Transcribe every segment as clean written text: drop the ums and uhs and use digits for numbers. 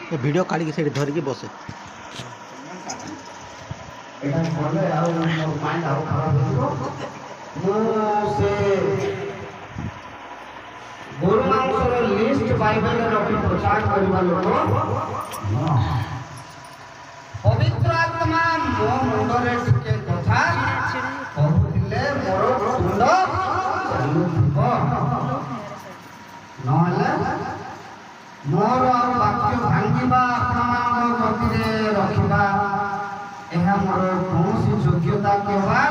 ଏ video କାଢ଼ିକି ସେଇଠି ଧରିକି ବସେ। ଗୋରୁ ମାଂସର ଲିଷ୍ଟ ବାଇବେଲରେ ରଖି ପ୍ରଚାର କରିବା ଲୋକ ପବିତ୍ର ଆତ୍ମା ମୋ ମୁଣ୍ଡରେ ଟିକେ କଥା କହୁଥିଲେ ମୋର ମୁଣ୍ଡ ଚାଲୁଥିବ, ନହେଲେ ମୋର ବାକ୍ୟ ଭାଙ୍ଗିବା ଆପଣମାନଙ୍କ ଗତିରେ ରଖିବା ଏହା ମୋର କୌଣସି ଯୋଗ୍ୟତା କିମ୍ବା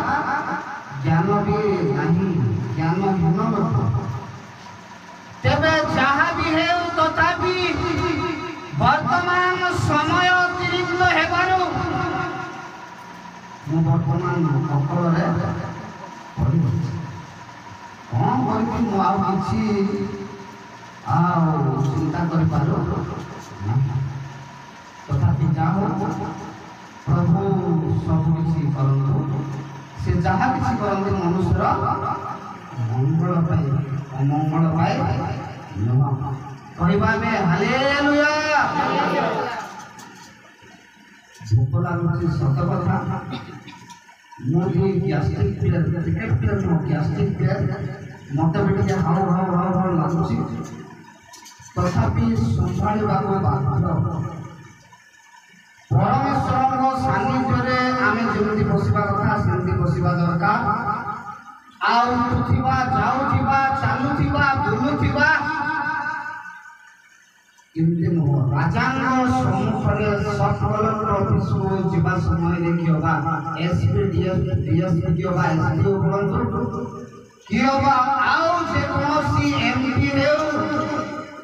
ଜ୍ଞାନ ବି ନାହିଁ, ଜ୍ଞାନହୀନ ଲୋକ। ତେବେ ଯାହା ବି ହେଉ ତଥାପି ବର୍ତ୍ତମାନ ସମୟ ଅତିରିକ୍ତ ହେବାରୁ ମୁଁ ବର୍ତ୍ତମାନ ଅକଳରେ ପଡ଼ିଯାଇଛି। କ'ଣ କରିବି ମୁଁ ଆଉ କିଛି ଚିନ୍ତା କରିପାରୁ ନାହିଁ। ତଥାପି ଯାହା ହଉ ପ୍ରଭୁ ସବୁ କିଛି କରନ୍ତୁ, ସେ ଯାହା କିଛି କରନ୍ତି ମନୁଷ୍ୟର ମଙ୍ଗଳ ପାଇଁ, ଅମଙ୍ଗଳ ପାଇଁ ନୁହଁ। କହିବା ଆମେ ହାଲେଲୁୟା। ଭୋକ ଲାଗୁଛି ସତ କଥା। ମୁଁ ବି ଗ୍ୟାଷ୍ଟ୍ରିକ୍ ମତେ ବି ଟିକେ ହାଉ ହାଉ ହାଉ ହାଉ ଲାଗୁଛି, ତଥାପି ସମ୍ଭାଳିବାକୁ ବାଧ୍ୟ। ପରମେଶ୍ୱରଙ୍କ ସାନ୍ନିଧ୍ୟରେ ଆମେ ଯେମିତି ବସିବା କଥା ସେମିତି ବସିବା ଦରକାର। ଆଉ ଉଠୁଥିବା, ଯାଉଥିବା, ଚାଲୁଥିବା, ବୁଲୁଥିବା ଏମିତି ନୁହଁ। ରାଜାଙ୍କ ସମ୍ମୁଖରେ ସଫଳଙ୍କ ଅଫିସକୁ ଯିବା ସମୟରେ କିଏ ବା ଏସ୍ପି ଡିଏସ୍ପି କିଏ ବା ଏସ୍ପି ଉପରନ୍ତୁ, କିଏ ବା ଆଉ ଯେକୌଣସି ଏମ୍ପି ହେଉ,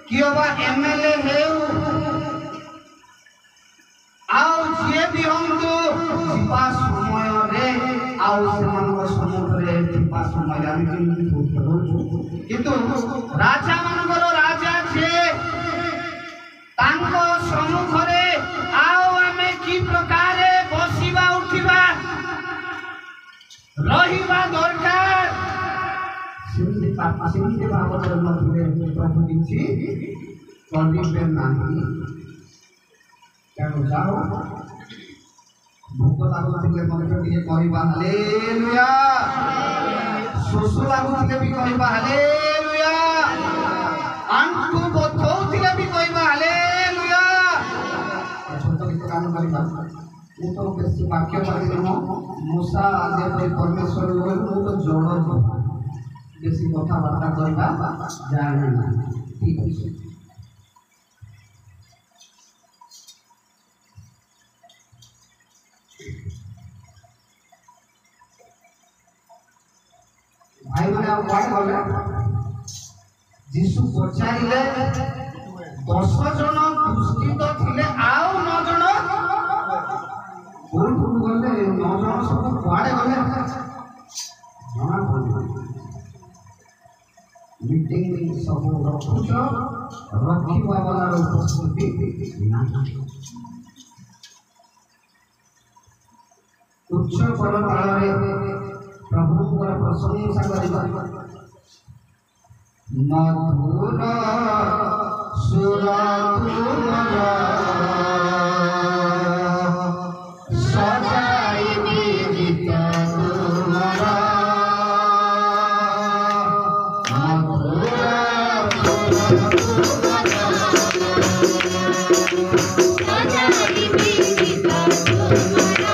କିଏ ବା ଏମ୍ଏଲ୍ଏ ହେଉ, ଆଉ ଯିଏ ବି ହୁଅନ୍ତୁ, ଯିବା ସମୟରେ ଆଉ ସେମାନଙ୍କ ସମ୍ମୁଖରେ ଥିବା ସମୟରେ ଆମେ କେମିତି ରହୁଛୁ। କିନ୍ତୁ ରାଜାମାନଙ୍କର ରାଜା ଯିଏ, ତାଙ୍କ ସମ୍ମୁଖରେ ଆଉ ଆମେ କି ପ୍ରକାରେ ବସିବା, ଉଠିବା, ରହିବା ଦରକାର, ସେମିତି ଭାବରେ ନଥିଲେ ପ୍ରଭୁ କିଛି କରିବେ ନାହିଁ। ତେଣୁ ଯାଅ, ଭୋକ ଲାଗୁଥିଲେ ମଧ୍ୟ ଟିକେ କହିବା ହାଲେଲୁୟା, ଶୋଷ ଲାଗୁଥିଲେ ବି କହିବା ହାଲେଲୁୟା, ଆଣ୍ଠୁ ବଥଉଥିଲେ ବି କହିବା ହାଲେଲୁୟା। ଛୋଟ ଗୀତ ଗାନ କରିବା। ମୁଁ ତ ବେଶୀ ବାକ୍ୟବାଦୀ ନୁହଁ, ମୂଷା ଯେପରି ପରମେଶ୍ୱର କହିଲେ ମୁଁ ତ ଜଳ ବେଶୀ କଥାବାର୍ତ୍ତା କରିବା ଜାଣେ ନାହିଁ। ଠିକ୍ ଅଛି। ଭାଇମାନେ ଆଉ କୁଆଡ଼େ ଗଲେ? ଯୀଶୁ ପଚାରିଲେ 10 ଜଣ ଦୁଷ୍ଟିତ ଥିଲେ, ଆଉ 9 ଜଣ କୋଉଠୁ ଗଲେ? 9 ଜଣ ସବୁ କୁଆଡ଼େ ଗଲେ ଜଣା ପଡ଼ିବ। ମିଟିଂ ସବୁ ରଖୁଛ, ରଖିବା ବାଲାର ଉପସ୍ଥିତି ନାହିଁ। ଉଚ୍ଚ ପରତାଳରେ ପ୍ରଭୁଙ୍କର ପ୍ରଶଂସା କରିବା। ମଧୁର ସୁର ତୁମର ସଜାଇବି ଗୀତ ତୁମର, ମଧୁର ସୁର ସଜାଇବି ଗୀତ ତୁମର।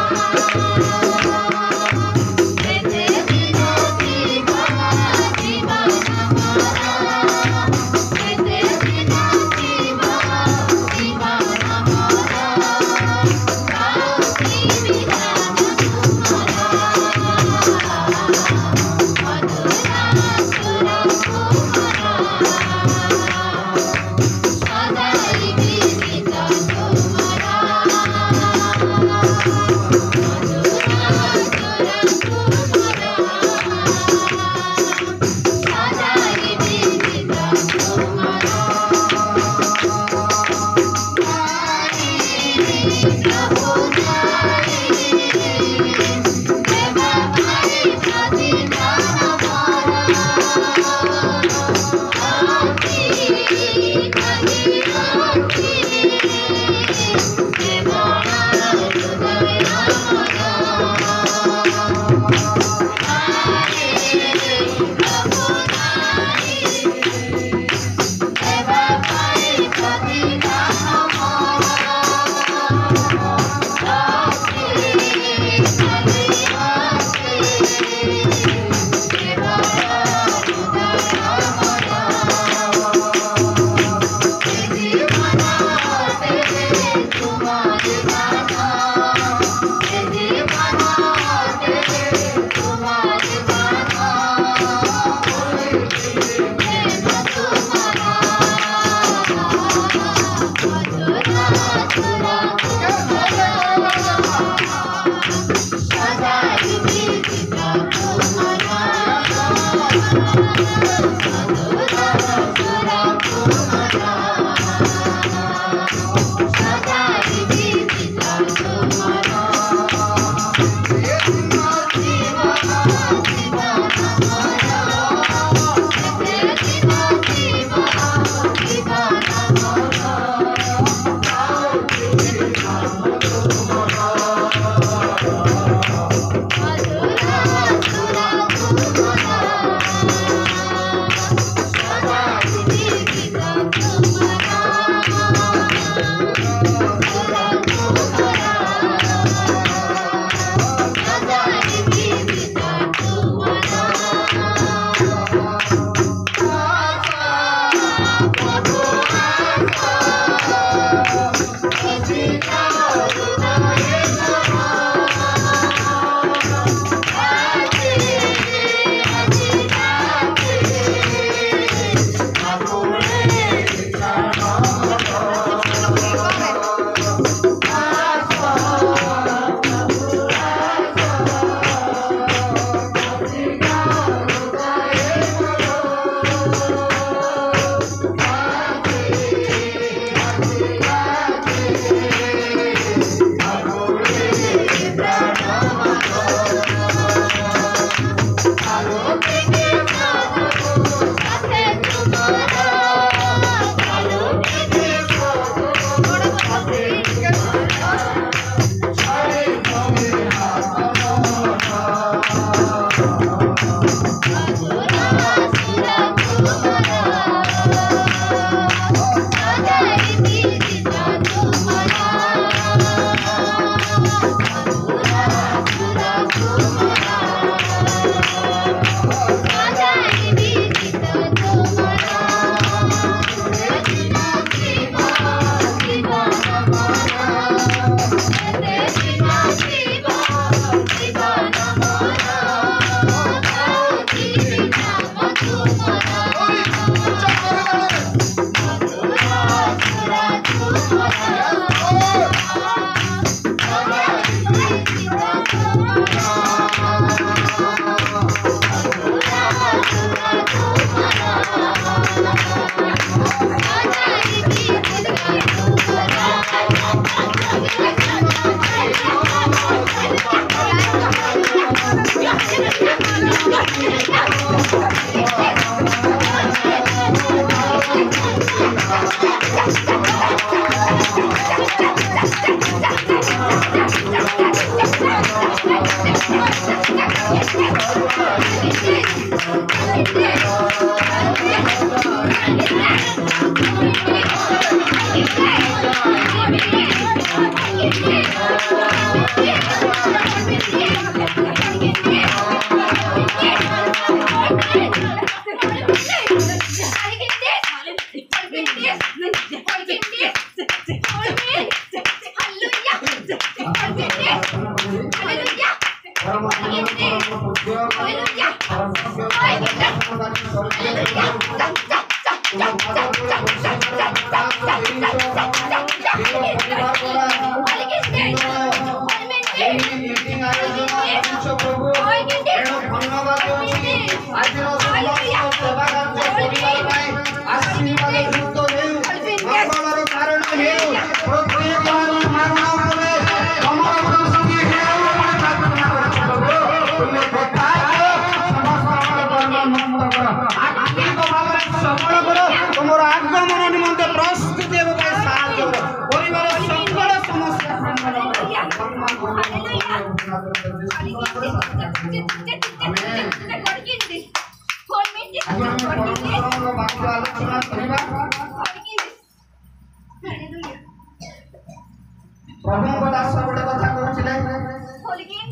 प्रभु दास गोटे कथा कहते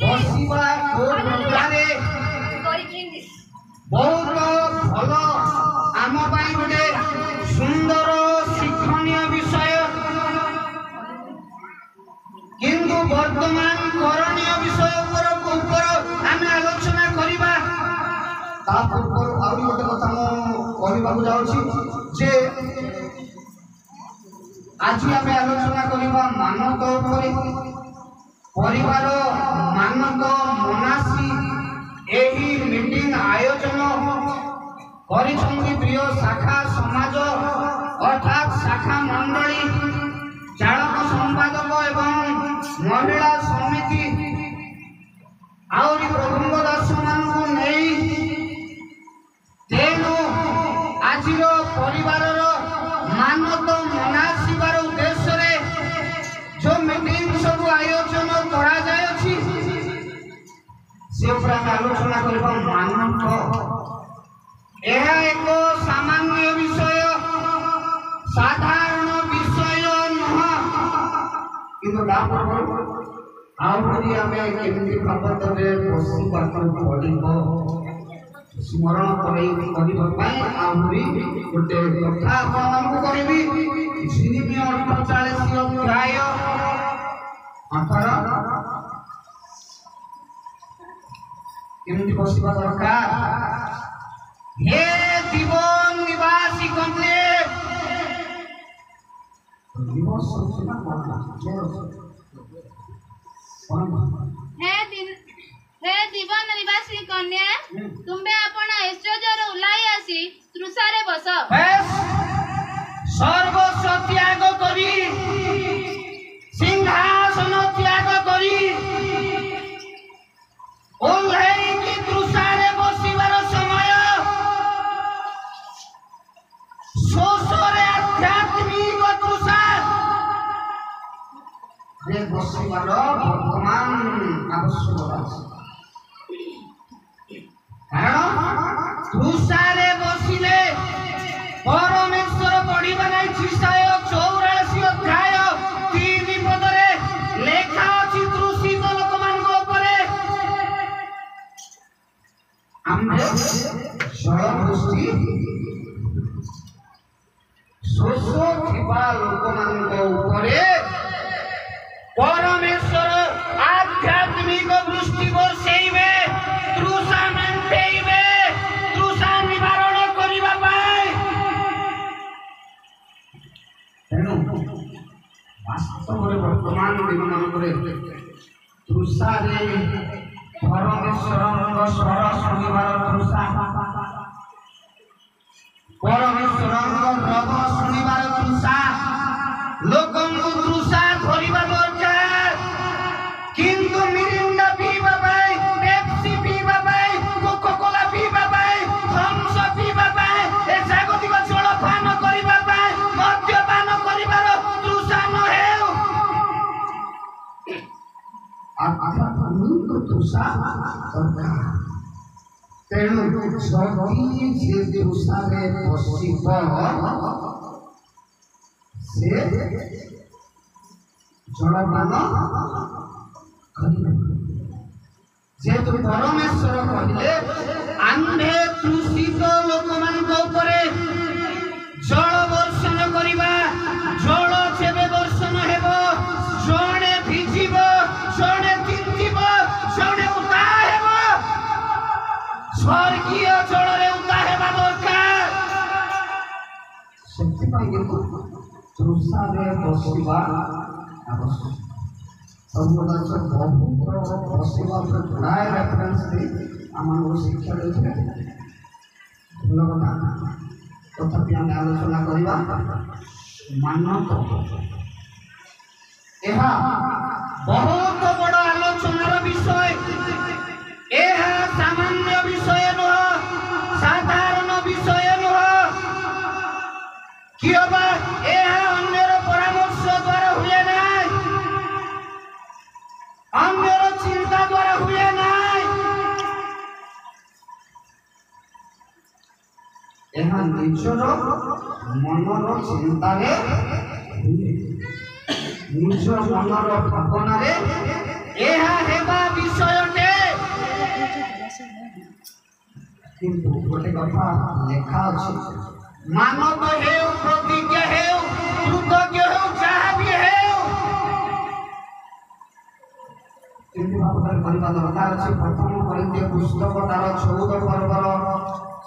बसवा बहुत भल आम गोटे सुंदर शिक्षणीय विषय किंतु वर्तमान करणीय विषय ऊपर आम आलोचना करवा गोटे कथा कहवाक जाऊँगी आज आम आलोचना करवा मानक परिवार मानक मनासी यही मीटिंग आयोजन प्रिय शाखा समाज अर्थात शाखा मंडली चालक संपादक एवं महिला समिति आउरी प्रभु दास मानू नहीं तेणु आज परिवार मानक मनासीबार उद्देश्य जो मीटिंग सब आयोजन करा जाय से आलोचना करबा मानक यह एक सामान्य विषय साधारण विषय नुह किंतु आउरी आम केमती बाबदे बसवाक पड़ो स्मरण करने गोटे कथा आपको करी 48 अध्याय 18 केमती बसवा दरकार हे जीवन निवासी कन्या हे जीवन निवासी कन्या तुम्हें आपण ऐश्वर्य उलाई आसी तृषारे बस सर्वस्व त्याग करी सिंहासन त्याग करी ओल्हेकी तृषारे बसिबार समय शोषरे आध्यात्मिक तृषा रे बसिबार वर्तमान आवश्यकता कारण तृषारे बसिले परमेश्वर पढ़िबा नै 684 अध्याय 3 पदरे लेखा अछि तृषित लोक मान उपरे आम्भे जलदृष्टि शोष थिबा लोक मान उपरे परमेश्वर आध्यात्मिक दृष्टि बसैबे तृषा मेंटेइबे तृषा निवारण करिबा पाए तेणु वास्तव में वर्तमान दिन मानक तृषा परमेश्वर स्वर शुणिबार तृषा परमेश्वर रब शुणिबार तृषा लोक तृषा धरिबा दरकार किंतु मिरिंडा पीबा पाए पेप्सी पीबा पाए कोका कोला पीबा पाए थम्स अप पीबा पाए ए जागतिक जलपान करिबा पाए मद्यपान करिबार तृषा न हेउ आध्यात्मिक तृषा दरकार तेणु जदि जे तृषारे बसिब से ଜଳପାନ କରିବେ। ଯେହେତୁ ପରମେଶ୍ୱର କହିଲେ ଆମ୍ଭେ ତୃଷିତ ଲୋକମାନଙ୍କ ଉପରେ ଜଳ ବର୍ଷଣ କରିବା। ଜଳ ଯେବେ ବର୍ଷଣ ହେବ ଜଣେ ଭିଜିବ, ଜଣେ ତିନ୍ତିବ, ଜଣେ ଉଦା ହେବ। ସ୍ୱର୍ଗୀୟ ଜଳରେ ଉଦା ହେବା ଦରକାର। ସେଥିପାଇଁ କିନ୍ତୁ ତୃଷାରେ ବସିବା ଆବଶ୍ୟକ। ସର୍ବଦା ବହୁତ ବସିବା ଉପରେ ଗୁଡ଼ାଏ ରେଫରେନ୍ସ ଦେଇ ଆମମାନଙ୍କୁ ଶିକ୍ଷା ଦେଉଥିଲେ। ଭଲ କଥା, ତଥାପି ଆମେ ଆଲୋଚନା କରିବା ମାନକ। ଏହା ବହୁତ ବଡ଼ ଆଲୋଚନାର ବିଷୟ। ଏହା ସାମାନ୍ୟ ବିଷୟ ନୁହ, ସାଧାରଣ ବିଷୟ ନୁହ। କି ଅବା ଏହା ଅନ୍ୟର ପରାମର୍ଶ ଦ୍ୱାରା ହୁଏ ନାହିଁ, ଅନ୍ୟର ଚିନ୍ତା ଦ୍ୱାରା ହୁଏ ନାହିଁ। ଏହା ନିଜର ମନର ଚିନ୍ତାରେ ହୁଏ, ନିଜ ମନର ଭାବନାରେ ଏହା ହେବା ବିଷୟଟେ। କିନ୍ତୁ ଗୋଟେ କଥା ଲେଖା ଅଛି, ମାନବ ହେଉ, ପ୍ରତିଜ୍ଞ ହେଉ, କୃତଜ୍ଞ ହେଉ, ଯାହା ବି ହେଉ କେମିତି ଭାବରେ କରିବା ଦରକାର ଅଛି। ପ୍ରଥମ କରିନ୍ଥୀୟ ପୁସ୍ତକ ତାର 14 ପର୍ବର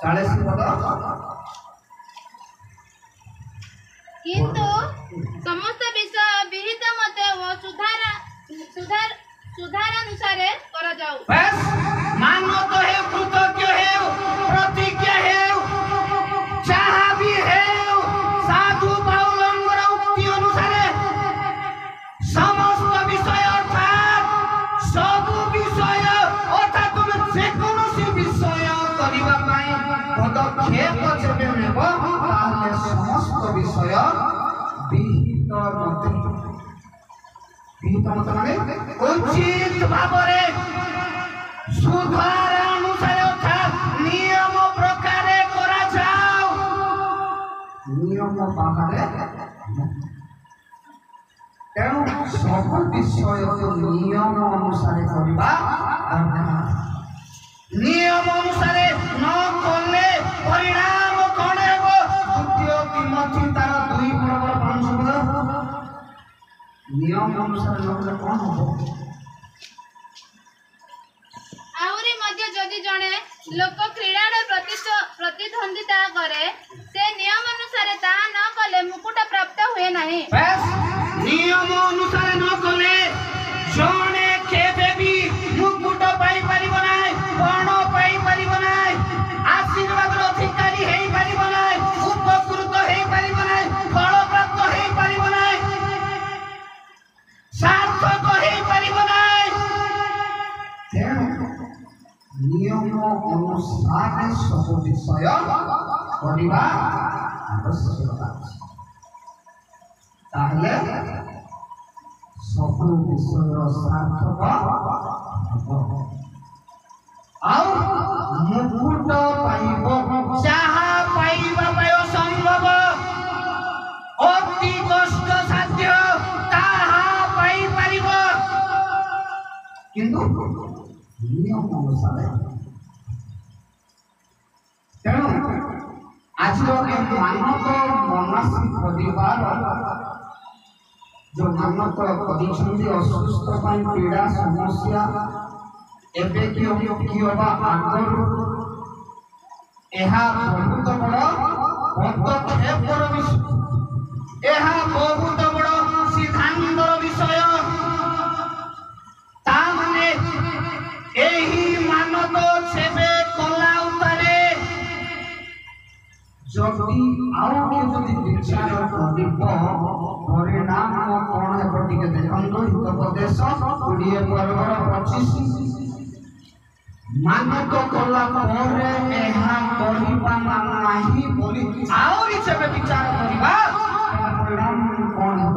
40 ପଦ। କିନ୍ତୁ ସମସ୍ତ ବିଷୟ ବିହିତ ମତ ଓ ସୁଧାରାନୁସାରେ କରାଯାଉ। ମାନବ ହେଉ, କୃତଜ୍ଞ ହେଉ, ପ୍ରତିଜ୍ଞ ହେଉ, ଯାହା ବି ହେଉ, ସାଧୁ ପାଉଲଙ୍କର ଉକ୍ତି ଅନୁସାରେ ସମସ୍ତ ବିଷୟ ଅର୍ଥାତ୍ ସବୁ ବିଷୟ ଅର୍ଥାତ୍ ତୁମେ ଯେକୌଣସି ବିଷୟ କରିବା ପାଇଁ ପଦକ୍ଷେପ ଯେବେ ନେବ ତାହେଲେ ସମସ୍ତ ବିଷୟ ବିହିତ ମତ। ବିହିତ ମତ ମାନେ ଉଚିତ ଭାବରେ ସୁଧାର ଅନୁସାରେ ଅର୍ଥାତ୍ ନିୟମ ପ୍ରକାରେ କରାଯାଉ। ନିୟମ ବାହାରେ ତେଣୁ ସବୁ ବିଷୟକୁ ନିୟମ ଅନୁସାରେ କରିବା ଦରକାର। ନିୟମ ଅନୁସାରେ ନ କଲେ ପରିଣାମ କଣ ହେବ? ଦ୍ୱିତୀୟ ତିମୋଥୀ ତାର 2 ପର୍ବର 5 ପଦ। ନିୟମ ଅନୁସାରେ ନ କଲେ କଣ ହେବ? ଆହୁରି ମଧ୍ୟ ଯଦି ଜଣେ ଲୋକ କ୍ରୀଡ଼ାରେ ପ୍ରତିଦ୍ୱନ୍ଦିତା କରେ, ସେ ନିୟମ ଅନୁସାରେ ତାହା ନ କଲେ ମୁକୁଟ ପ୍ରାପ୍ତ ହୁଏ ନାହିଁ। ନିୟମ ଅନୁସାରେ ନ କଲେ ଜଣେ କେବେ ବି ମୁକୁଟ ପାଇପାରିବ ନାହିଁ, ବଣ ପାଇପାରିବ ନାହିଁ, ଆଶୀର୍ବାଦର ଅଧିକାରୀ ହେଇପାରିବ ନାହିଁ, ଉପକୃତ ହେଇପାରିବ ନାହିଁ, ଫଳପ୍ରାପ୍ତ ହେଇପାରିବ ନାହିଁ, ସାର୍ଥକ ହେଇପାରିବ ନାହିଁ। ତେଣୁ ନିୟମ ଅନୁସାରେ ସବୁ ବିଷୟ କରିବା ଆବଶ୍ୟକ। ତାହେଲେ ସବୁ ବିଷୟ ସାର୍ଥକ ହେବ ଆଉ ମୁକୁଟ ପାଇବ। ଯାହା ପାଇବା ପାଇଁ ଅସମ୍ଭବ, ଅତି କଷ୍ଟ ସାଧ୍ୟ, ତାହା ପାଇପାରିବ। କିନ୍ତୁ ନିୟମ ଅନୁସାରେ। ତେଣୁ ଆଜିର ଏ ମାନବ ମନସ୍କ ପରିବାର जो मानव କରିଛନ୍ତି ଅସୁସ୍ଥ ପାଇଁ ପୀଡ଼ା ସମସ୍ୟା ଏବେ କି ଅବା ଆଗରୁ ଏହା ବହୁତ ବଡ଼ ପଦକ୍ଷେପର ବିଷୟ, ଏହା ବହୁତ ବଡ଼ ସିଦ୍ଧାନ୍ତର ବିଷୟ। ତା ମାନେ ଏହି ମାନବ ସେବେ କଲା ଉତ୍ତାରେ ଯଦି ଆଉ କିଏ ଯଦି ବିଚାର କରିବ ପରିଣାମ କଣ ହେବ ଟିକେ ଦେଖନ୍ତୁ। ହିତୋପଦେଶ 20 ପର୍ବର 25। ମାନକ କଲା ପରେ ଏହା କରିବା ନାହିଁ ବୋଲି ଆହୁରି ସେବେ ବିଚାର କରିବା ପରିଣାମ କଣ ହେବ।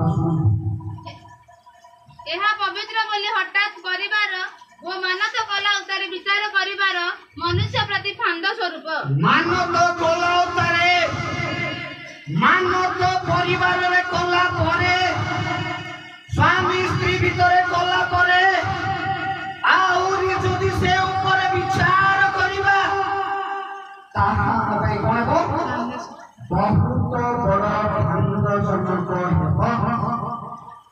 ଏହା ପବିତ୍ର ବୋଲି ହଠାତ୍ କରିବାର ଓ ମାନତ କଲା ଉତ୍ତାରେ ବିଚାର କରିବାର ମନୁଷ୍ୟ ପ୍ରତି ଫାନ୍ଦ ସ୍ୱରୂପ। ମାନତ କଲା ଉତ୍ତାରେ ମାନତ ପରିବାରରେ କଲା ପରେ ସ୍ୱାମୀ ভিতরে গলা পরে আউরি যদি সে উপরে বিচার করিবা তাহা হবে কোন বহুত বড় ভাঙ্গজনক ହେବ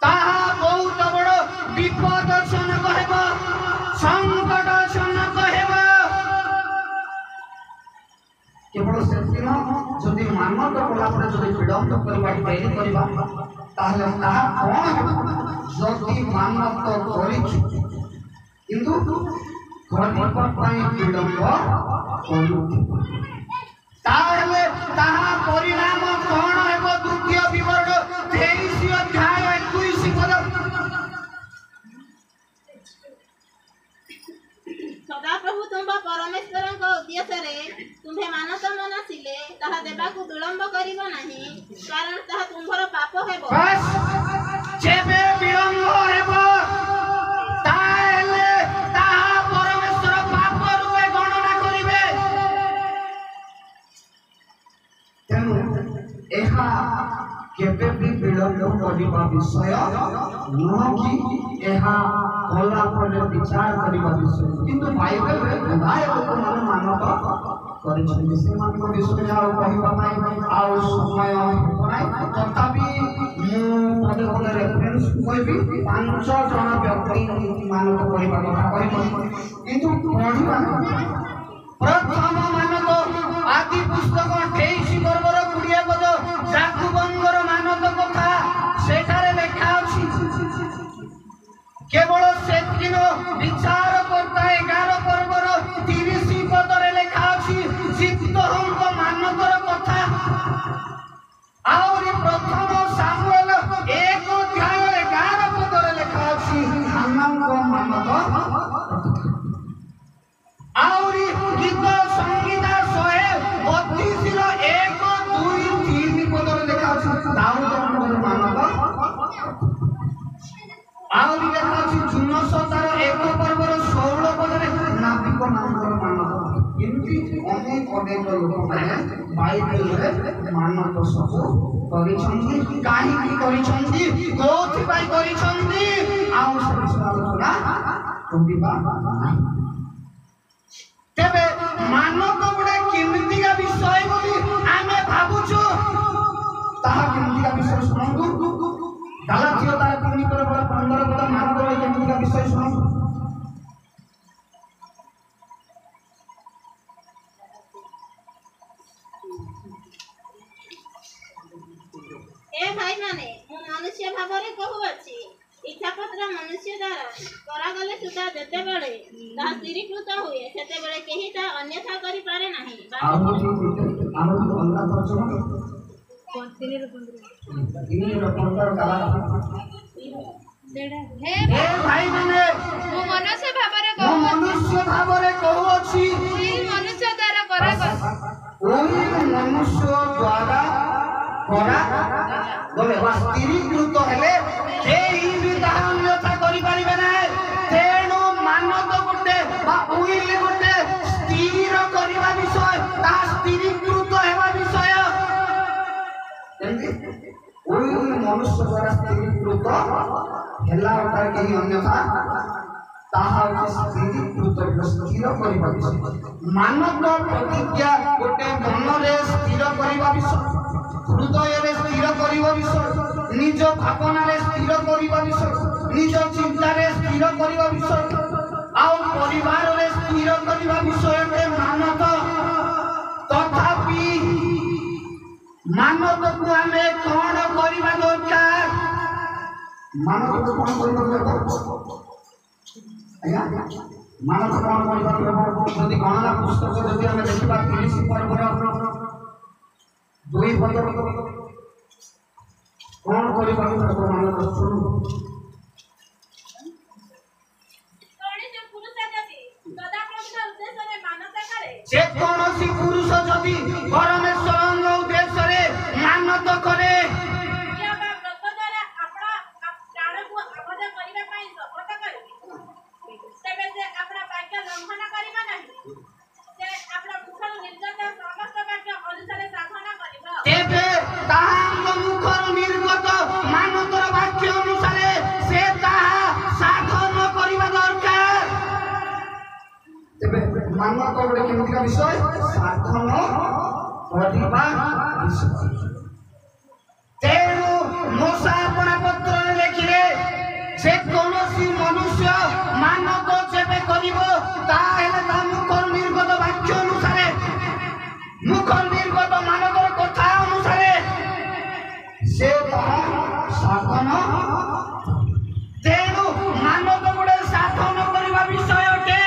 তাহা বহুত বড় বিপদজনক ହେବ সংকটজনক ହେବ কেবল সেদিন যদি মানব কলা পরে যদি বিলম্ব করিবা ডেরি করিবা তাহলে তাহা কোন ହେବ যদি মানব করিছি কিন্তু ঘটিবা ପାଇଁ বিলম্ব କରୁଥିବ তাহলে তাহা পরিণাম কোন ହେବ দ্বিতীয় বিবরণ 23 অধ্যায় 21 পদ ସଦାପ୍ରଭୁ ତୁମ୍ଭ ପରମେଶ୍ୱରଙ୍କ ଉଦ୍ଦେଶ୍ୟରେ ତୁମ୍ଭେ ମାନସ ମନାସିଲେ ତାହା ଦେବାକୁ ବିଳମ୍ବ କରିବ ନାହିଁ କାରଣ ତାହା ତୁମ୍ଭର ପାପ ହେବ ଯେବେ ବିଳମ୍ବ ହେବ ତାହେଲେ ତାହା ପରମେଶ୍ୱର ପାପ ରୂପେ ଗଣନା କରିବେ ତେଣୁ ଏହା କେବେ ବି ବିଳମ୍ବ କରିବା ବିଷୟ ନୁହଁ କି ଏହା କଲା ପରେ ବିଚାର କରିବା ବିଷୟ କିନ୍ତୁ ବାଇବେଲରେ ଗୁଡ଼ାଏ ଲୋକମାନେ ମାନବ କରିଛନ୍ତି ସେମାନଙ୍କ ବିଷୟରେ ଆଉ କହିବା ପାଇଁ ଆଉ ସମୟ ହେବ ନାହିଁ ତଥାପି ମୁଁ ପଦେ ପଦେ ରେଫରେନ୍ସ କହିବି 5 ଜଣ ବ୍ୟକ୍ତି ମାନବ କରିବା କଥା କହିବି କିନ୍ତୁ ପଢ଼ିବା ପ୍ରଥମ ମାନବ ଆଦି ପୁସ୍ତକ 23 ପର୍ବର 20 ପଦ ଯାକୁବଙ୍କର ମାନବ କଥା ସେଠାରେ ଲେଖା ଅଛି কেবল সেদিন বিচার কর্তা 11 পর্বর 30 পদরে লেখা আছে জিপ্তহঙ্গ মানবর কথা আউরি প্রথম সামুয়েল 1 অধ্যায় 11 পদরে লেখা আছে হান্নাঙ্গ মানব আউরি গীত সংগীতা 132 র 1 2 3 পদরে লেখা আছে দাউদଙ୍କର মানব আউরি লেখা আছে জুনসতার 1 পর্বর 16 পদরে নাবিক ମାନଙ୍କର ମାନବ ଏମିତି ଅନେକ ଲୋକମାନେ ବାଇବେଲରେ ମାନବ ସବୁ କରିଛନ୍ତି କାହିଁକି କରିଛନ୍ତି କୋଉଥିପାଇଁ କରିଛନ୍ତି ଆଉ ସେ ବିଷୟରେ ଆଲୋଚନା କରିବା ନାହିଁ ତେବେ ମାନବ ଗୋଟେ କେମିତିକା ବିଷୟ ବୋଲି ଆମେ ଭାବୁଛୁ ତାହା କେମିତିକା ବିଷୟ ଶୁଣନ୍ତୁ ଗାଲାତିୟ ତାର 3 ପର୍ବର 15 ପଦ ମାନବ କେମିତିକା ବିଷୟ ଶୁଣନ୍ତୁ ଏ ଭାଇମାନେ ମୁଁ ମନୁଷ୍ୟ ଭାବରେ କହୁଅଛି ଇଚ୍ଛାପତ୍ର ମନୁଷ୍ୟ ଦ୍ୱାରା କରାଗଲେ ସୁଦ୍ଧା ଯେତେବେଳେ ତାହା ସ୍ଥିରୀକୃତ ହୁଏ ସେତେବେଳେ କେହି ତାହା ଅନ୍ୟଥା କରିପାରେ ନାହିଁ ହେ ଭାଇମାନେ ମୁଁ ମନୁଷ୍ୟ ଭାବରେ ମନୁଷ୍ୟ ଭାବରେ କହୁଅଛି ମନୁଷ୍ୟ ଦ୍ୱାରା କରାଗଲା ওই মনুষ্য দ্বারা করা বলে বা স্ত্রীকৃত হেলে কেহি বি তাহা অন্যথা করি পারিবে না তেণু মানব গোটে বা উইল গোটে স্থির করিবা বিষয় তাহা স্ত্রীকৃত হেবা বিষয় ওই মনুষ্য দ্বারা স্ত্রীকৃত হেলা তার কেহি অন্যথা তাহা স্ত্রীকৃত স্থির করিবা বিষয় ମାନବ ପ୍ରତିଜ୍ଞା ଗୋଟେ ମନରେ ସ୍ଥିର କରିବା ବିଷୟ ହୃଦୟରେ ସ୍ଥିର କରିବା ବିଷୟ ନିଜ ଭାବନାରେ ସ୍ଥିର କରିବା ବିଷୟ ନିଜ ଚିନ୍ତାରେ ସ୍ଥିର କରିବା ବିଷୟ ଆଉ ପରିବାରରେ ସ୍ଥିର କରିବା ବିଷୟରେ ମାନବ ତଥାପି ମାନବକୁ ଆମେ କଣ କରିବା ଦରକାର ମାନବକୁ କଣ କରିବା ଦରକାର ଆଜ୍ଞା ମାନବ କଣ କରିବା ଯଦି ଗଣନା ପୁସ୍ତକ ଯଦି ଆମେ ଦେଖିବା 30 ପର୍ବର 2 ପଦ କଣ କରିବାକୁ ମାନବ ଶୁଣୁ যে কৌশি পুরুষ যদি পরমেশ্বরଙ୍କ উদ্দেশ্যରେ ମାନତ କରେ ତେବେ ତାହାଙ୍କ ମୁଖରୁ ନିର୍ଗତ ମାନତର ବାକ୍ୟ ଅନୁସାରେ ସେ ତାହା ମାନକ ଗୋଟେ କେମିତିକା ବିଷୟ ସାଧନ କରିବା ବିଷୟ। ତେଣୁ ମୂଷା ଆପଣା ପତ୍ରରେ ଲେଖିଲେ ଯେ କୌଣସି ମନୁଷ୍ୟ ମାନକ ଯେବେ କରିବ ତାହେଲେ ତା ମୁଖରୁ ନିର୍ଗତ ବାକ୍ୟ ଅନୁସାରେ ମୁଖରୁ ନିର୍ଗତ ମାନକର କଥା ଅନୁସାରେ ସେ ତାହା ସାଧନ। ତେଣୁ ମାନକ ଗୁଡେ ସାଧନ କରିବା ବିଷୟ ଅଟେ,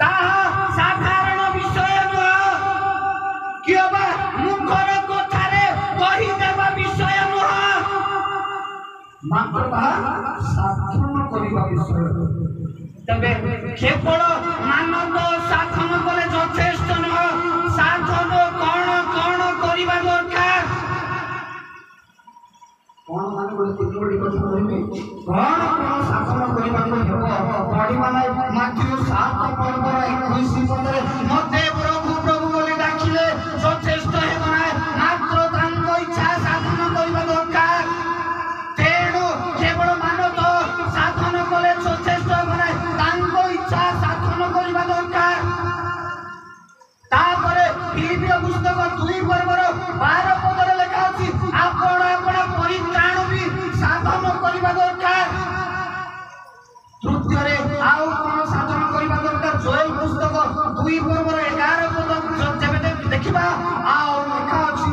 ତାହା ସାଧାରଣ ବିଷୟ ନୁହଁ, କିମ୍ବା ମୁଖର କଥାରେ କହିଦେବା ବିଷୟ ନୁହଁ, ମାତ୍ର ତାହା ସାଧନ କରିବା ବିଷୟ। ତେବେ କେବଳ ମାନକ ସାଧନ କଲେ ଯଥେଷ୍ଟ ନୁହଁ, ସାଧନ କଣ କଣ କରିବା ଦରକାର? କଣ ମାନେ ଗୋଟେ ତିନୋଟି କଥା କହିବି, କଣ କଣ ସାଧନ କରିବାକୁ ହେବ? ପଢିମାନେ ମାଥିଉ 7:21 ପଦରେ ମତେ ପ୍ରଭୁ ପ୍ରଭୁ ବୋଲି ଡାକିଲେ ଯଥେଷ୍ଟ ହେବ ନାହିଁ, ମାତ୍ର ତାଙ୍କ ଇଚ୍ଛା ସାଧନ କରିବା ଦରକାର। ତେଣୁ କେବଳ ମାନକ ସାଧନ କଲେ ଯଥେଷ୍ଟ ହେବ ନାହିଁ, ତାଙ୍କ ଇଚ୍ଛା ସାଧନ କରିବା ଦରକାର। ତାପରେ ଫିଲିପିୟ ପୁସ୍ତକ 2:12 ପଦରେ ଲେଖା ଅଛି, ଆପଣ ଆପଣ ପରିତ୍ରାଣ ବି ସାଧନ କରିବା ଦରକାର। ତୃତୀୟରେ ଆଉ କଣ ସାଧନ କରିବା ଦରକାର? ଜୋଏଲ ପୁସ୍ତକ 2:11 ପଦ ଯେବେ ଦେଖିବା, ଆଉ ଲେଖା ଅଛି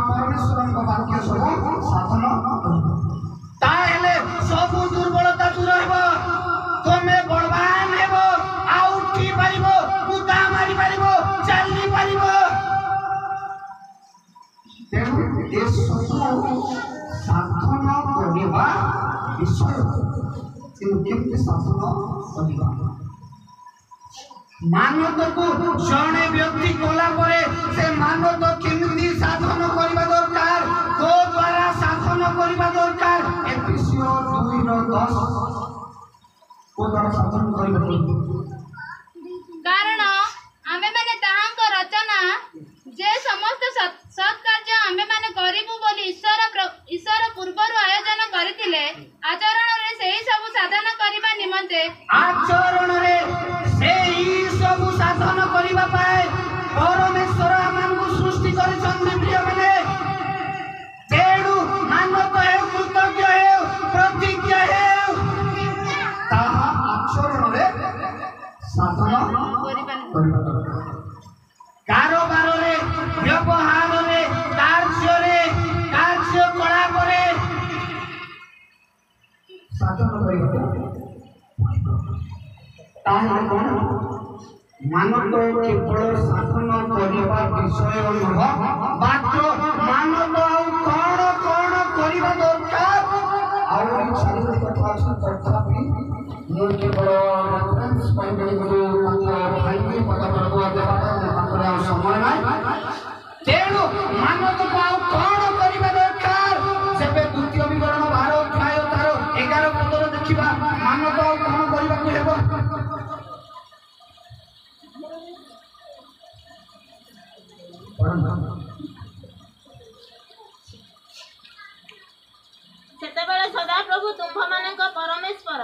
ପରମେଶ୍ୱରଙ୍କ ବାକ୍ୟ ସବୁ ସାଧନ କରିବା। ତାହେଲେ ସବୁ ଦୁର୍ବଳତା ଦୂର ହେବ, ତମେ ବଳବାନ ହେବ, ଆଉ ଉଠି ପାରିବ, କୁଦା ମାରି ପାରିବ, ଚାଲି ପାରିବ। ତେଣୁ ଏସବୁ ସାଧନ କରିବା ବିଷୟ। କେମିତି ସାଧନ କରିବା? ମାନକକୁ ଜଣେ ବ୍ୟକ୍ତି କଲା ପରେ ସେ ମାନକ କେମିତି ସାଧନ କରିବା ଦରକାର, କୋ ଦ୍ୱାରା ସାଧନ କରିବା ଦରକାର? ଏଫେସୀୟ 2:10 କୋ ଦ୍ୱାରା ସାଧନ କରିବା ଦରକାର? କାରଣ ଆମେମାନେ ତାହାଙ୍କ ରଚନା, ଯେ ସମସ୍ତ ସତ୍କାର୍ଯ୍ୟ ଆମେମାନେ କରିବୁ ବୋଲି ଈଶ୍ୱର ପୂର୍ବରୁ ଆୟୋଜନ କରିଥିଲେ, ଆଚରଣରେ ସେହି ସବୁ ସାଧନ କରିବା ନିମନ୍ତେ ଆଚରଣରେ ସେହି ସବୁ ସାଧନ କରିବା ପାଇଁ ପରମେଶ୍ୱର ଆମକୁ ସୃଷ୍ଟି କରିଛନ୍ତି ପ୍ରିୟମାନେ। ତେଣୁ ମାନକ ହେଉ, କୃତଜ୍ଞ ହେଉ, ପ୍ରତିଜ୍ଞା ହେଉ, ତାହା ଆଚରଣରେ ସାଧନ କରିବା ଦରକାର। କାରବାରରେ, ବ୍ୟବହାରରେ, କାର୍ଯ୍ୟକଳାପରେ ସାଧନ କରିବାକୁ। ତାହେଲେ କଣ? ମାନକ କେବଳ ସାଧନ କରିବା ବିଷୟ ନୁହଁ, ମାତ୍ର ମାନକ ଆଉ କଣ କଣ କରିବା ଦରକାର? ଆଉ ଛାଡ଼ିବା କଥା ଅଛି, ତଥାପି ମୁଁ କେବଳ ରେଫରେନ୍ସ କହିପାରିବି, ଆଉ ସମୟ ନାହିଁ। ତେଣୁ ମାନକକୁ ଆଉ କଣ କରିବା ଦରକାର? ସେବେ 2 ବିବରଣ 12 ଅଧ୍ୟାୟ ତାର 11 ପଦରେ ଦେଖିବା, ମାନକ ଆଉ କଣ କରିବାକୁ ହେବ। ସେତେବେଳେ ସଦାପ୍ରଭୁ ତୁମ୍ଭମାନଙ୍କ ପରମେଶ୍ୱର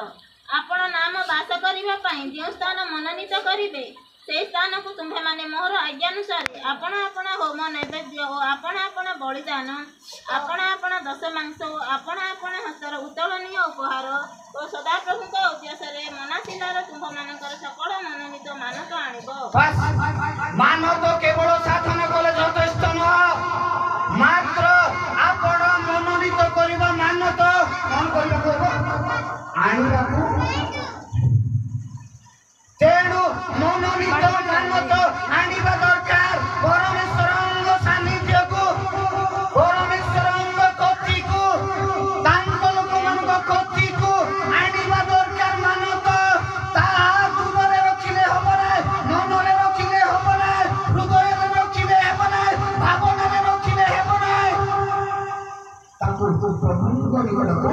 ଆପଣ ନାମ ବାସ କରିବା ପାଇଁ ଯେଉଁ ସ୍ଥାନ ମନୋନୀତ କରିବେ, ସେହି ସ୍ଥାନକୁ ତୁମ୍ଭେମାନେ ମୋହର ଆଜ୍ଞାନୁସାରେ ଆପଣ ଆପଣ ହୋମ ନୈବେଦ୍ୟ ଓ ଆପଣ ଆପଣ ବଳିଦାନ, ଆପଣ ଆପଣ ଦଶମାଂଶ ଓ ଆପଣ ଆପଣ ହସ୍ତର ଉତ୍ତୋଳନୀୟ ଉପହାର ଓ ସଦାପ୍ରଭୁଙ୍କ ଉଦ୍ଦେଶ୍ୟରେ ମନାଶିଲାର ତୁମ୍ଭମାନଙ୍କର ସକଳ ମନୋନୀତ ମାନକ ଆଣିବ। ମାନକ କେବଳ ସାଧନ କଲେ ଯଥେଷ୍ଟ ନୁହଁ, ମାତ୍ର ଆପଣ ମନୋନୀତ କରିବା ମାନକ କଣ କରିବାକୁ ହେବ? ଆଣିବାକୁ। ତେଣୁ ମନୋନୀତ ମାନକ ଆଣିବା ଦରକାର। ପରମେଶ୍ୱରଙ୍କ ସାନ୍ନିଧ୍ୟକୁ, ପରମେଶ୍ୱରଙ୍କ କତିକୁ, ତାଙ୍କ ଲୋକମାନଙ୍କ କତିକୁ ଆଣିବା ଦରକାର ମାନକ। ତାହା ଦୂରରେ ରଖିଲେ ହେବ ନାହିଁ, ମନରେ ରଖିଲେ ହେବ ନାହିଁ, ହୃଦୟରେ ରଖିଲେ ହେବ ନାହିଁ, ଭାବନାରେ ରଖିଲେ ହେବ ନାହିଁ। ତାକୁ ପ୍ରଭୁଙ୍କ ନିକଟକୁ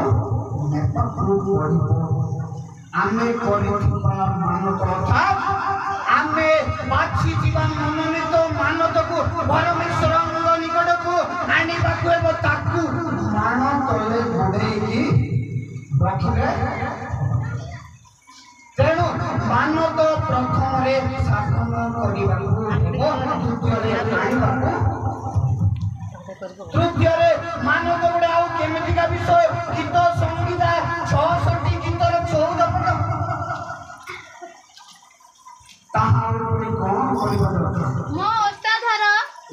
ନେବାକୁ ପଡ଼ିବ। ଆମେ କରିଥିବା ମାନକ ଅର୍ଥାତ୍ ଆମେ ବାଛିଥିବା ମନୋନୀତ ମାନକକୁ ପରମେଶ୍ୱରଙ୍କ ନିକଟକୁ ଆଣିବାକୁ ହେବ। ତାକୁ ମାନ ତଳେ ଘୋଡ଼େଇକି ରଖିଲେ। ତେଣୁ ମାନତ ପ୍ରଥମରେ ଶାସନ କରିବାକୁ ହେବ, ଦ୍ୱିତୀୟରେ ଆଣିବାକୁ, ତୃତୀୟରେ ମାନତ ଗୋଟେ ଆଉ କେମିତିକା ବିଷୟ ଗୀତ ସଂହିତା 66 ଗୀତର 14 ପଦ ତାହା ଉପରେ କଣ କରିବା ଦରକାର? ମୋ ଓଷ୍ଠାଧର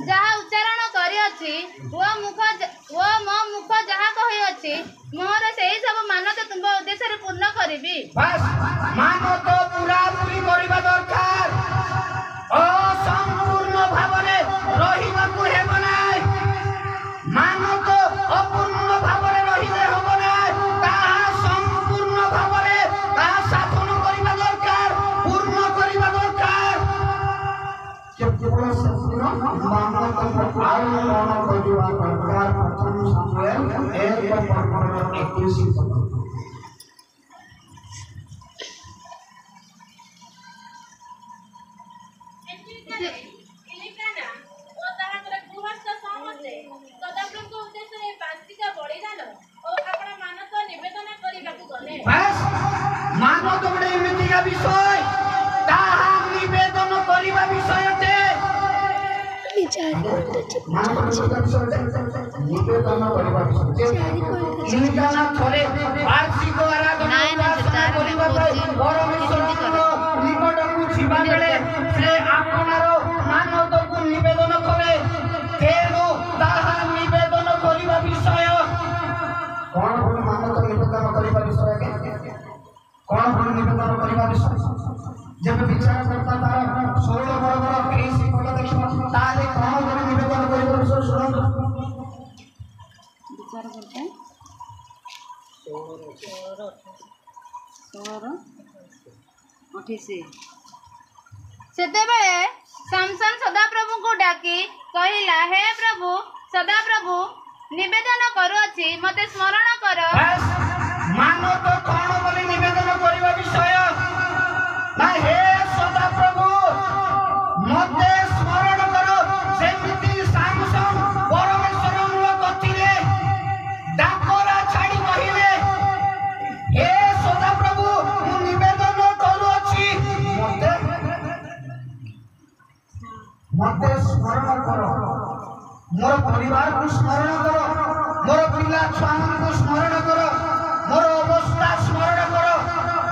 ଯାହା ଉଚ୍ଚାରଣ କରିଅଛି ଓ ମୋ ମୁଖ ଯାହା କହିଅଛି ମୋର ସେହି ସବୁ ମାନତ ତୁମ ଉଦ୍ଦେଶ୍ୟରେ ପୂର୍ଣ୍ଣ କରିବି। ବାସ୍ ମାନତ ପୁରାପୁରି କରିବା ଦରକାର, ଅସମ୍ପୂର୍ଣ୍ଣ ଭାବରେ ରହିବାକୁ ହେବ ନାହିଁ। ମାନତ ଅପୂର୍ଣ୍ଣ ଭାବରେ ରହିଲେ ହେବ ନାହିଁ, ତାହା ସମ୍ପୂର୍ଣ୍ଣ ଭାବରେ ତାହା ସାଧନ କରିବା ଦରକାର, ପୂର୍ଣ୍ଣ କରିବା ଦରକାର। କେବଳ ସେଦିନ ମାନତକୁ ଆଉ କଣ କରିବା ଦରକାର? ପ୍ରଥମ ସାମୁଏଲ 1:21। ମାନତ ଗୋଟେ ଏମିତିକା ବିଷୟ ତାହା ନିବେଦନ କରିବା ବିଷୟଟେ, ନିବେଦନ କରିବା ବିଷୟ। ଥରେ ବାର୍ଷିକ ଆରାଧନା କରିବା ପାଇଁ ପରମେଶ୍ୱରଙ୍କ ନିକଟକୁ ଯିବା ବେଳେ ସେ ଆପଣାର ମାନତକୁ ନିବେଦନ କରେ, ତେଣୁ ତାହା ନିବେଦନ କରିବା ବିଷୟ। କଣ ପୁଣି ମାନତ ନିବେଦନ କରିବା ବିଷୟ? କଣ ପୁଣି ନିବେଦନ କରିବା ବିଷୟ? ଯେବେ ବିଚାରକର୍ତ୍ତା ତାର 16 ବର୍ଗର 23 ପଦ ଦେଖିବ, ତାହେଲେ କଣ ପୁଣି ନିବେଦନ କରିବା ବିଷୟ ଶୁଣନ୍ତୁ। ବିଚାରକର୍ତ୍ତା 16:28। ସେତେବେଳେ ସାମସନ ସଦାପ୍ରଭୁଙ୍କୁ ଡାକି କହିଲା, ହେ ପ୍ରଭୁ ସଦାପ୍ରଭୁ, ନିବେଦନ କରୁଅଛି, ମତେ ସ୍ମରଣ କର। ମାନତ କଣ ବୋଲି ନିବେଦନ କରିବା ବିଷୟ? ନା ହେ ସଦାପ୍ରଭୁ ମତେ ସ୍ମରଣ କର। ଯେମିତି ସାମସନ ପରମେଶ୍ୱରଙ୍କ କତିରେ ଡାକରା ଛାଡ଼ି କହିଲେ, ହେ ସଦାପ୍ରଭୁ ମୁଁ ନିବେଦନ କରୁଅଛି, ମତେ ସ୍ମରଣ କର, ମୋର ପରିବାରକୁ ସ୍ମରଣ କର, ମୋର ପିଲା ଛୁଆମାନଙ୍କୁ ସ୍ମରଣ କର, ମୋର ଅବସ୍ଥା ସ୍ମରଣ କର,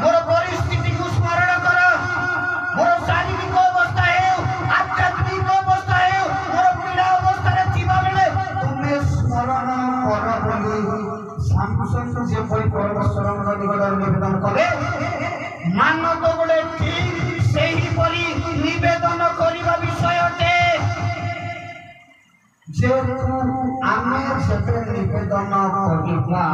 ମୋର ପରିସ୍ଥିତିକୁ ସ୍ମରଣ କର, ମୋର ଶାରୀରିକ ଅବସ୍ଥା ହେଉ, ଆଧ୍ୟାତ୍ମିକ ଅବସ୍ଥା ହେଉ, ମୋର ପୀଡ଼ା ଅବସ୍ଥାରେ ଥିବା ବେଳେ ତୁମେ ସ୍ମରଣ କର ବୋଲି ସାମସନ ଯେପରି ପରମେଶ୍ୱରଙ୍କ ନିକଟରେ ନିବେଦନ କଲେ, ମାନତ ଗୋଟେ ଠିକ୍ ସେହିପରି ନିବେଦନ କରିବା ବିଷୟଟେ। ଯେହେତୁ ଆମେ ଯେବେ ନିବେଦନ କରିବା,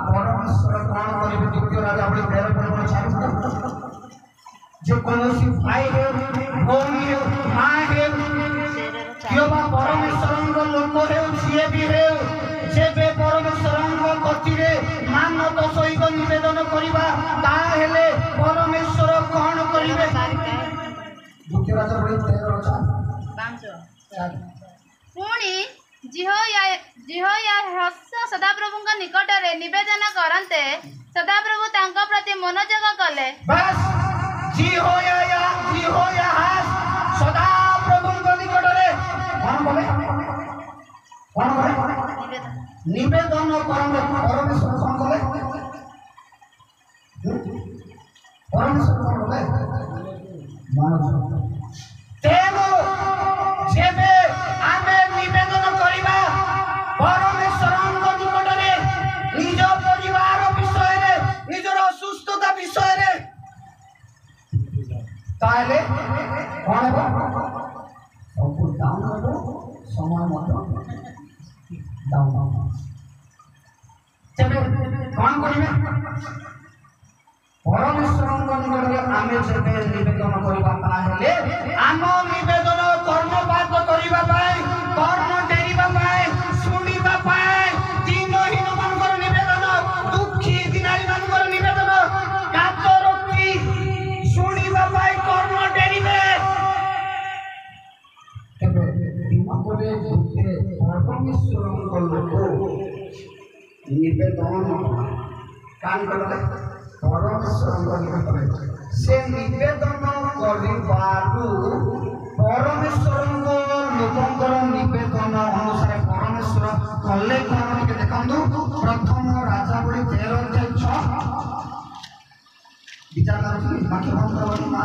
ପରମେଶ୍ୱର କଣ କରିବେ? ଦ୍ୱିତୀୟ ରାଜାବଳୀ 13:4। ଯେକୌଣସି ଭାଇ ହେଉ, ଭଉଣୀ ହେଉ, ମା ହେଉ, କିମ୍ବା ପରମେଶ୍ୱରଙ୍କ ଲୋକ ହେଉ, ଯିଏ ବି ହେଉ, ଯେବେ ପରମେଶ୍ୱରଙ୍କ କତିରେ ମାନତ ସହିତ ନିବେଦନ କରିବା, ତାହେଲେ ପରମେଶ୍ୱର କଣ କରିବେ? ଦ୍ୱିତୀୟ ରାଜାବଳୀ 13:4। ପୁଣି ଜିହୋୟାହସ ସଦାପ୍ରଭୁଙ୍କ ନିକଟରେ ନିବେଦନ କରନ୍ତେ ସଦାପ୍ରଭୁ ତାଙ୍କ ପ୍ରତି ମନୋଯୋଗ କଲେ। ବାସ୍ ଜିହୋୟାହାସ ସଦାପ୍ରଭୁଙ୍କ ନିକଟରେ କଣ କଲେ? ନିବେଦନ କରନ୍ତେ। ପରମେଶ୍ୱର କଣ କଲେ? ପରମେଶ୍ୱର କଣ କଲେ? ତେଣୁ ଯେବେ ଆମେ ନିବେଦନ କରିବା ପରମେଶ୍ୱରଙ୍କ ନିକଟରେ ନିଜ ପରିବାର ବିଷୟରେ, ନିଜର ଅସୁସ୍ଥତା ବିଷୟରେ, ତାହେଲେ କଣ ହେବ? ସବୁ ଡାଉନ୍ ହେବ, ସମୟ ମଧ୍ୟ ଡାଉନ୍ ହେବ। ତେବେ କଣ କରିବେ? ପରମେଶ୍ୱରଙ୍କ ନିକଟରେ ଆମେ ଯେବେ ନିବେଦନ କରିବା, ତାହେଲେ ଆମ ନିବେଦନ କର୍ଣ୍ଣପାତ କରିବା ପାଇଁ, କର୍ଣ୍ଣ ଡେରିବା ପାଇଁ, ଶୁଣିବା ପାଇଁ, ଦିନହୀନ ମାନଙ୍କର ନିବେଦନ, ଦୁଃଖୀ ଦିନାରୀ ମାନଙ୍କର ନିବେଦନ, କାତ ରଖି ଶୁଣିବା ପାଇଁ କର୍ଣ୍ଣ ଡେରିବେ। ତେବେ ଦିନକରେ ପରମେଶ୍ୱରଙ୍କ ଲୋକ ନିବେଦନ କାନ କଲେ ପରମେଶ୍ୱରଙ୍କ ନିକଟରେ ସେ ନିବେଦନ କରିବାରୁ ପରମେଶ୍ୱରଙ୍କ ଲୋକଙ୍କର ନିବେଦନ ଅନୁସାରେ ପରମେଶ୍ୱର କଲେ କଣ ଟିକେ ଦେଖନ୍ତୁ। ପ୍ରଥମ ରାଜାବଳୀ 13:6 ବିଚାର ବାକ୍ୟ ବନ୍ଦ ନା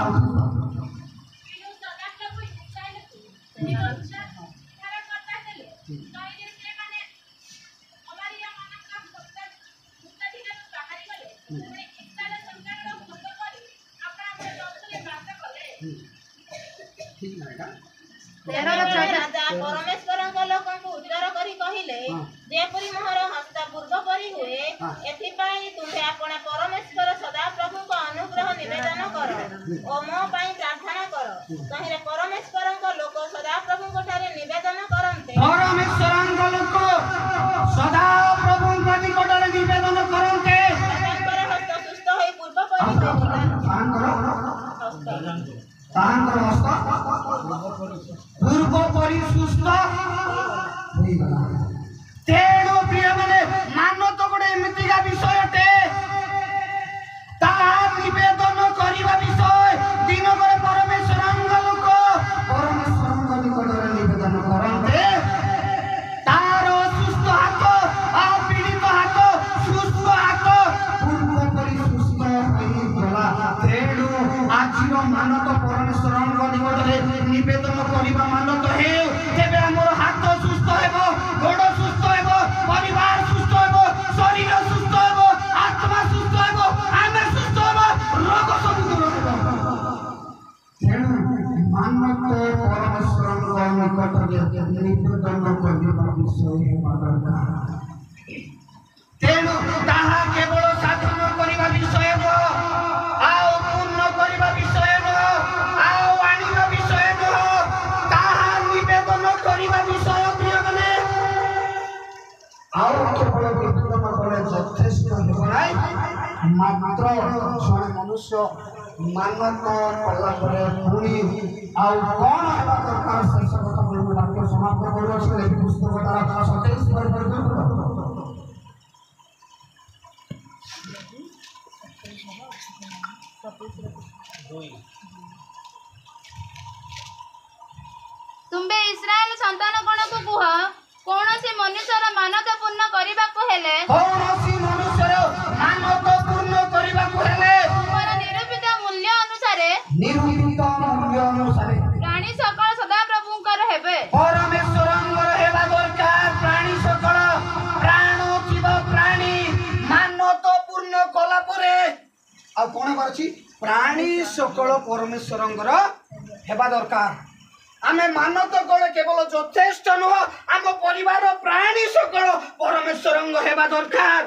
ରାଜା ପରମେଶ୍ୱରଙ୍କ ଲୋକଙ୍କୁ ଉତ୍ତର କରି କହିଲେ, ଯେପରି ମୋହର ହସ୍ତ ପୂର୍ବ ପରି ହୁଏ, ଏଥିପାଇଁ ତୁମ୍ଭେ ଆପଣ ପରମେଶ୍ୱର ସଦାପ୍ରଭୁଙ୍କ ଅନୁଗ୍ରହ ନିବେଦନ କର ଓ ମୋ ପାଇଁ ପ୍ରାର୍ଥନା କର। ତହିଁରେ ପରମେଶ୍ୱରଙ୍କ ଲୋକ ସଦାପ୍ରଭୁଙ୍କ ଠାରେ ନିବେଦନ କରନ୍ତେ। ପରମେଶ୍ୱରଙ୍କ ଲୋକ ସଦାପ୍ରଭୁଙ୍କ ନିକଟରେ ନିବେଦନ କରନ୍ତେ। ତାଙ୍କର ହସ୍ତ ସୁସ୍ଥ ହୋଇ ପୂର୍ବ ପରି ହୋଇଗଲା। ତାହାଙ୍କର ହସ୍ତ ପୂର୍ବ ପରି ସୁସ୍ଥ ହୋଇଗଲା। ତେଣୁ ପ୍ରିୟମାନେ ମାନତ ଗୋଟେ ଏମିତିକା ବିଷୟଟେ, ତାହା ନିବେଦନ କରିବା ବିଷୟ। ଦିନକରେ ପରମେଶ୍ୱରଙ୍କ ଲୋକ ପରମେଶ୍ୱରଙ୍କ ନିକଟରେ ନିବେଦନ କରନ୍ତେ, ତାର ଅସୁସ୍ଥ ହାତ ପୀଡ଼ିତ ହାତ ସୁସ୍ଥ ହାତ ପୂର୍ବ ପରି ସୁସ୍ଥ ହୋଇଗଲା। ତେଣୁ ଆଜିର ମାନତ ପରମେଶ୍ୱରଙ୍କ ନିକଟରେ ନିବେଦନ କରିବା ମାନତ ହେଉ। ତେବେ ଆମର ହାତ ସୁସ୍ଥ ହେବ, ଗୋଡ଼ ସୁସ୍ଥ ହେବ, ପରିବାର ସୁସ୍ଥ ହେବ, ଶରୀର ସୁସ୍ଥ ହେବ, ଆତ୍ମା ସୁସ୍ଥ ହେବ, ଆମେ ସୁସ୍ଥ ହେବ, ରୋଗ ସବୁ ଦୂର ହେବ। ତେଣୁ ମାନତ ପରମେଶ୍ୱରଙ୍କ ନିକଟରେ ନିବେଦନ କରିବା ବିଷୟ ହେବା ଦରକାର। ତେଣୁ ତାହା କେବଳ ସାଧନ କରିବା ବିଷୟ ନୁହଁ, ଆଉ ପୂର୍ଣ୍ଣ କରିବା ବିଷୟ ନୁହଁ, ଆଉ ଆଣିବା ବିଷୟ ନୁହଁ, ତାହା ନିବେଦନ କରିବା ବିଷୟ। ପ୍ରିୟମାନେ ଆଉ କେବଳ ନିବେଦନ କଲେ ଯଥେଷ୍ଟ ହେବ ନାହିଁ। ମାତ୍ର ଜଣେ ମନୁଷ୍ୟ ମାନତ କଲା ପରେ ପୁଣି ଆଉ କଣ ହେବା ଦରକାର ଶେଷ କଥା କହିବୁ। ବାକ୍ୟ ସମାପ୍ତ କରୁଅଛି। ଲେଖି ପୁସ୍ତକ ତାର 27 ତୁମ୍ଭେ ଇସ୍ରାଏଲ ସନ୍ତାନ ଗଣକୁ କୁହ, କୌଣସି ମନୁଷ୍ୟର ମାନତ ପୂର୍ଣ୍ଣ କରିବାକୁ ହେଲେ କୌଣସି ମନୁଷ୍ୟର ମାନତ ପୂର୍ଣ୍ଣ କରିବାକୁ ହେଲେ ତୁମର ନିରୂପିତ ମୂଲ୍ୟ ଅନୁସାରେ ପ୍ରାଣୀ ସକଳ ସଦାପ୍ରଭୁଙ୍କର ହେବେ। ପରମେଶ୍ୱରଙ୍କର ହେବା ଦରକାର। ପ୍ରାଣୀ ସକଳ ପ୍ରାଣ ଥିବା ପ୍ରାଣୀ ମାନତ ପୂର୍ଣ୍ଣ କଲା ପରେ ଆଉ କଣ ହେବାର ଅଛି? ପ୍ରାଣୀ ସକଳ ପରମେଶ୍ୱରଙ୍କର ହେବା ଦରକାର। ଆମେ ମାନତ କଲେ କେବଳ ଯଥେଷ୍ଟ ନୁହଁ, ଆମ ପରିବାର ପ୍ରାଣୀ ସକଳ ପରମେଶ୍ୱରଙ୍କ ହେବା ଦରକାର।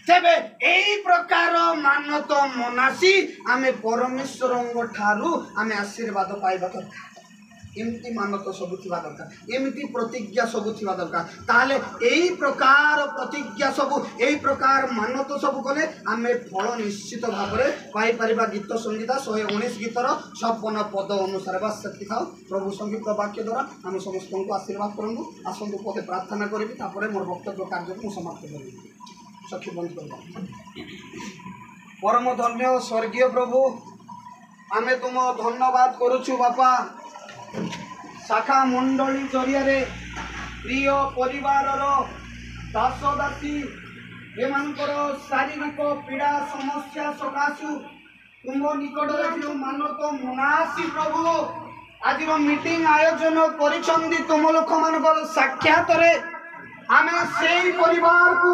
ତେବେ ଏଇ ପ୍ରକାର ମାନତ ମନାସି ଆମେ ପରମେଶ୍ୱରଙ୍କ ଠାରୁ ଆମେ ଆଶୀର୍ବାଦ ପାଇବା ଦରକାର। ଏମିତି ମାନତ ସବୁ ଥିବା ଦରକାର, ଏମିତି ପ୍ରତିଜ୍ଞା ସବୁ ଥିବା ଦରକାର। ତାହେଲେ ଏଇ ପ୍ରକାର ପ୍ରତିଜ୍ଞା ସବୁ, ଏଇ ପ୍ରକାର ମାନତ ସବୁ କଲେ ଆମେ ଫଳ ନିଶ୍ଚିତ ଭାବରେ ପାଇପାରିବା। ଗୀତ ସଂଗୀତା 119 ଗୀତର 56 ପଦ ଅନୁସାରେ ବାସ୍ ସେତିକି ଥାଉ। ପ୍ରଭୁ ସଂଗୀତ ବାକ୍ୟ ଦ୍ୱାରା ଆମେ ସମସ୍ତଙ୍କୁ ଆଶୀର୍ବାଦ କରନ୍ତୁ। ଆସନ୍ତୁ ପଦେ ପ୍ରାର୍ଥନା କରିବି, ତାପରେ ମୋର ବକ୍ତବ୍ୟ କାର୍ଯ୍ୟକୁ ମୁଁ ସମାପ୍ତ କରିବି। ଚକ୍ଷୁ ବନ୍ଦ କରିବା। ପରମ ଧନ୍ୟ ସ୍ୱର୍ଗୀୟ ପ୍ରଭୁ, ଆମେ ତୁମ ଧନ୍ୟବାଦ କରୁଛୁ ବାପା। ଶାଖା ମଣ୍ଡଳୀ ଜରିଆରେ ପ୍ରିୟ ପରିବାରର ଦାସ ଦାସୀ ଏମାନଙ୍କର ଶାରୀରିକ ପୀଡ଼ା ସମସ୍ୟା ସକାଶୁ ତୁମ ନିକଟରେ ଯେଉଁ ମାନତ ମନାସି ପ୍ରଭୁ ଆଜିର ମିଟିଂ ଆୟୋଜନ କରିଛନ୍ତି ତୁମ ଲୋକମାନଙ୍କର ସାକ୍ଷାତରେ ଆମେ ସେଇ ପରିବାରକୁ